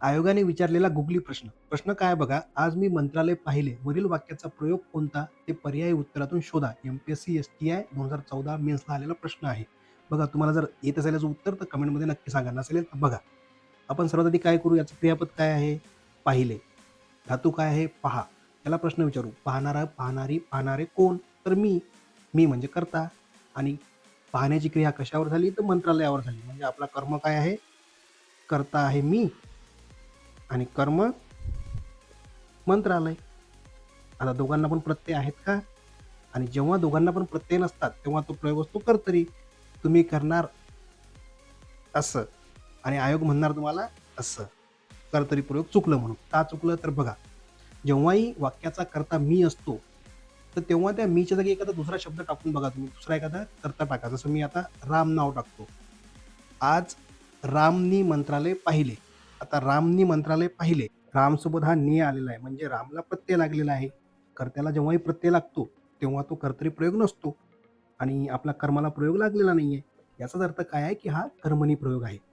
आयोगाने विचारलेला गुगली प्रश्न. प्रश्न काय बघा, आज मी मंत्रालय पाहिले. वरील वाक्याचा प्रयोग कोणता? ते पर्यायी उत्तरातून शोधा. एम-पी-एस-सी, एस-टी-आय 2014 मेन्सला आलेला प्रश्न आहे. बघा, तुम्हाला जर येत असेल याचं उत्तर तर कमेंटमध्ये नक्की सांगा. नसेल तर बघा. आपण सर्वात आधी काय करू? याचं क्रियापद काय आहे? पाहिले. धातू काय आहे? पहा. याला प्रश्न विचारू. पाहणारा, पाहणारी, पाहणारे कोण? तर मी. मी म्हणजे कर्ता. आणि पाहण्याची क्रिया कशावर झाली? तर मंत्रालयावर झाली. म्हणजे आपला कर्म काय आहे? कर्ता आहे मी आणि कर्म मंत्रालय. आता दोघांना पण प्रत्यय आहेत का? आणि जेव्हा दोघांना पण प्रत्यय नसतात, तेव्हा तो प्रयोग असतो कर्तरी. तुम्ही करणार असं आणि आयोग म्हणणार तुम्हाला असं. कर्तरी प्रयोग चुकलं म्हणून. का चुकलं? तर बघा, जेव्हाही वाक्याचा कर्ता मी असतो, तर तेव्हा त्या मीच्या जागी एखादा दुसरा शब्द टाकून बघा तुम्ही. दुसरा एखादा कर्ता टाका. जसं मी आता राम नाव टाकतो. आज रामनी मंत्रालय पाहिले. आता रामनी मंत्रालय पाहिले. रामसोबत हा नि आलेला आहे. म्हणजे रामला प्रत्यय लागलेला आहे. कर्त्याला जेव्हाही प्रत्यय लागतो, तेव्हा तो कर्तरी प्रयोग नसतो आणि आपला कर्माला प्रयोग लागलेला नाहीये. याचाच अर्थ काय आहे, की हा कर्मणी प्रयोग आहे.